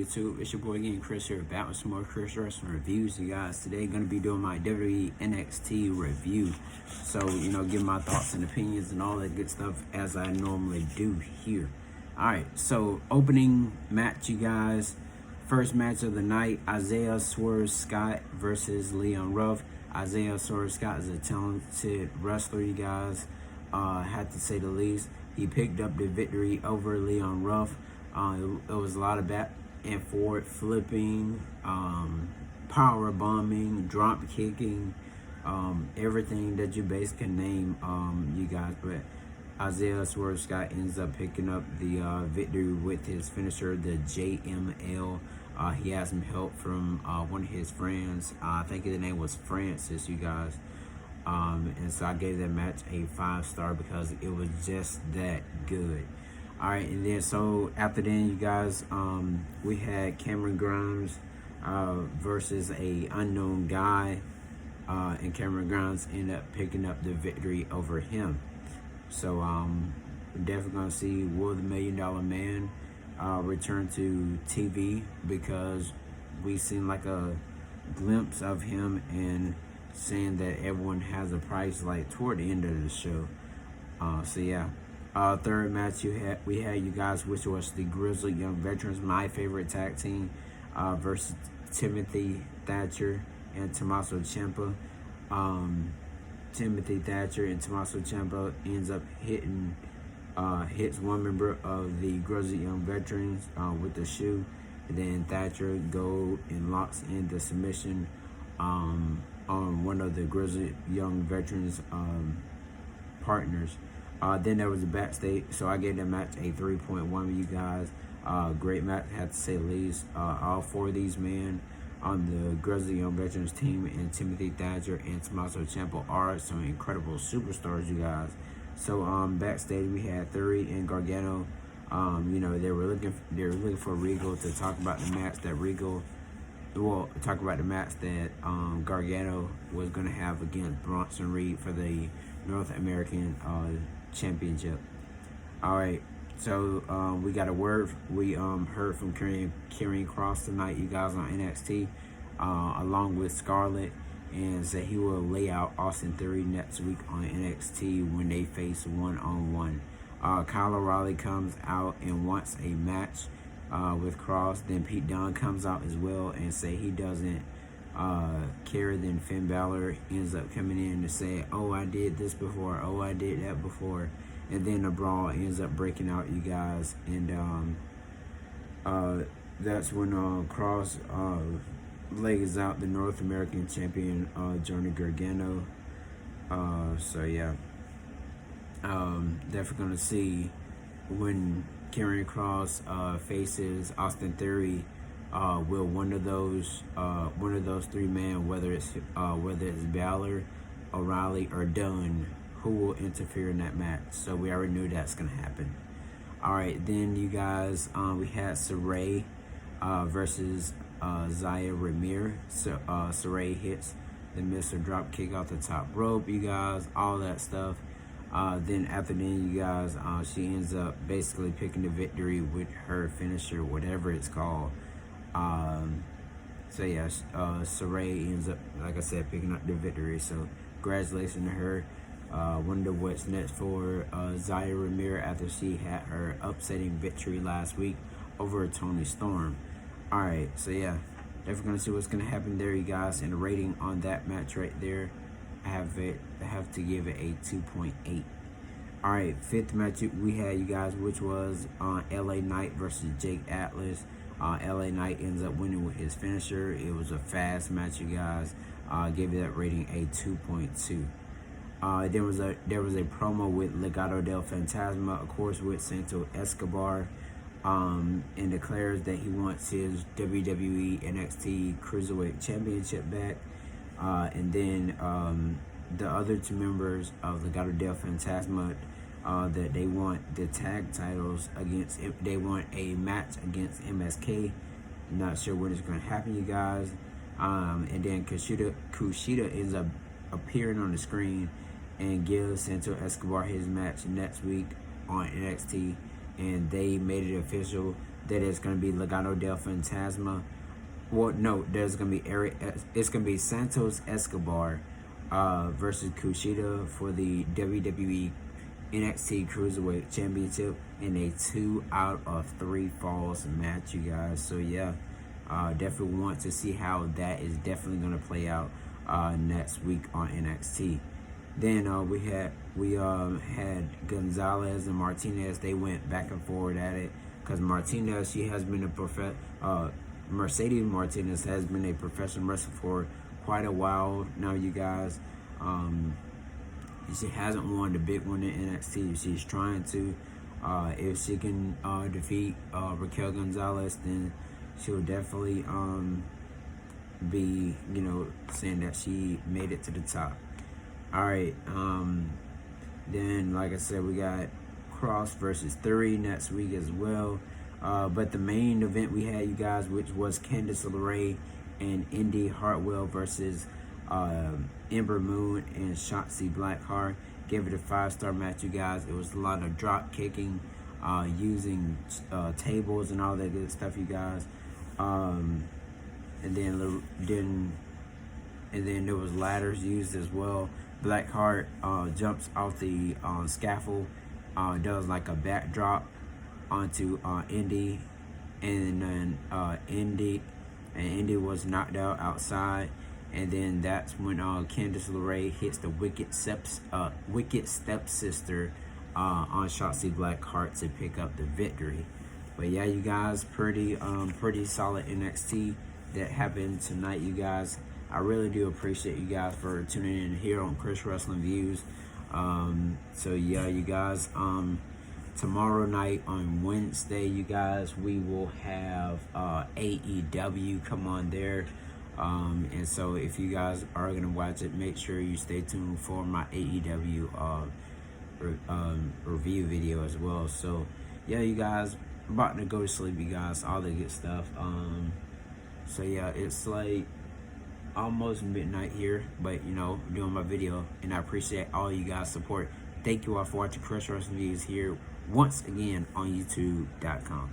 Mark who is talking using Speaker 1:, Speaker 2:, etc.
Speaker 1: YouTube? It's your boy again, Khris here, back with some more Khris Wrestling reviews. You guys, today gonna be doing my WWE NXT review. So, give my thoughts and opinions and all that good stuff as I normally do here. Alright, so opening match, you guys. First match of the night, Isaiah Swerve Scott versus Leon Ruff. Isaiah Swerve Scott is a talented wrestler, you guys. Had to say the least. He picked up the victory over Leon Ruff. It was a lot of back and forth, flipping, power bombing, drop kicking, everything that you basically can name, you guys. But Isaiah Swerve Scott ends up picking up the victory with his finisher, the JML. He had some help from one of his friends. I think his name was Francis, you guys. And so I gave that match a 5-star because it was just that good. All right, and then so after then, you guys, we had Cameron Grimes versus a unknown guy, and Cameron Grimes ended up picking up the victory over him. So we're definitely gonna see Will the $1 Million Man return to TV, because we seen like a glimpse of him and saying that everyone has a price like toward the end of the show. So yeah. Third match we had you guys, which was the Grizzly Young Veterans, my favorite tag team, versus Timothy Thatcher and Tommaso Ciampa. Timothy Thatcher and Tommaso Ciampa ends up hits one member of the Grizzly Young Veterans with the shoe, and then Thatcher go and locks in the submission on one of the Grizzly Young Veterans partners. Then there was a backstage, so I gave that match a 3.1 with you guys. Great match, had to say the least. All four of these men on the Grizzly Young Veterans team, and Timothy Thatcher and Tommaso Ciampa are some incredible superstars, you guys. So backstage we had Theory and Gargano. They were looking for Regal to talk about the match that Gargano was gonna have against Bronson Reed for the North American Championship. All right, so we got a word. We heard from Karrion Kross tonight, you guys, on NXT, along with Scarlett, and said he will lay out Austin Theory next week on NXT when they face one-on-one. Kyle O'Reilly comes out and wants a match with Kross. Then Pete Dunne comes out as well and say he doesn't care. Then Finn Balor ends up coming in to say, oh, I did this before, oh, I did that before, and then the brawl ends up breaking out, you guys. And that's when Kross lays out the North American champion, Johnny Gargano. So yeah, definitely gonna see when Karrion Kross faces Austin Theory. Will one of those three men, whether it's Balor, O'Reilly, or Dunne, who will interfere in that match? So we already knew that's gonna happen. All right, then you guys, we had Saray versus Zaya Ramir. So Saray hits the Mr. Drop Kick off the top rope, you guys, all that stuff. Then after then, you guys, she ends up basically picking the victory with her finisher, whatever it's called. So yeah, Saray ends up, like I said, picking up the victory. So congratulations to her. Wonder what's next for Zaya Ramir after she had her upsetting victory last week over Toni Storm. All right, so yeah, definitely gonna see what's gonna happen there, you guys. And the rating on that match right there, I have to give it a 2.8. All right, fifth match we had, you guys, which was LA Knight versus Jake Atlas. LA Knight ends up winning with his finisher. It was a fast match, you guys. Gave that rating a 2.2. There was a promo with Legado del Fantasma, of course, with Santo Escobar, and declares that he wants his WWE NXT Cruiserweight Championship back. And then the other two members of Legado del Fantasma, that they want the tag titles against, they want a match against MSK. I'm not sure when it's going to happen, you guys. And then Kushida ends up appearing on the screen and gives Santo Escobar his match next week on NXT. And they made it official that is going to be Legado del Fantasma. Well, no, there's going to be it's going to be Santos Escobar versus Kushida for the WWE NXT Cruiserweight Championship in a 2 out of 3 falls match, you guys. So yeah, definitely want to see how that is definitely going to play out next week on NXT. Then we had Gonzalez and Martinez. They went back and forward at it because Martinez, she has been Mercedes Martinez has been a professional wrestler for quite a while now, you guys. She hasn't won the big one in NXT. She's trying to. If she can defeat Raquel Gonzalez, then she'll definitely be, saying that she made it to the top. All right. Then, like I said, we got Cross versus Theory next week as well. But the main event we had, you guys, which was Candice LeRae and Indy Hartwell versus Ember Moon and Shotzi Blackheart. Gave it a 5-star match, you guys. It was a lot of drop kicking, using tables and all that good stuff, you guys. And then there was ladders used as well. Blackheart jumps off the scaffold, does like a backdrop onto Indy, and then Indy was knocked out outside. And then that's when Candice LeRae hits the wicked stepsister on Shotzi Blackheart to pick up the victory. But yeah, you guys, pretty solid NXT that happened tonight, you guys. I really do appreciate you guys for tuning in here on Khris Wrestling Views. So yeah, you guys, tomorrow night on Wednesday, you guys, we will have AEW come on there. And so if you guys are going to watch it, make sure you stay tuned for my AEW review video as well. So yeah, you guys, I'm about to go to sleep, you guys, all the good stuff. So yeah, it's like almost midnight here, but doing my video, and I appreciate all you guys' support. Thank you all for watching Khris Wrestling Views here once again on YouTube.com.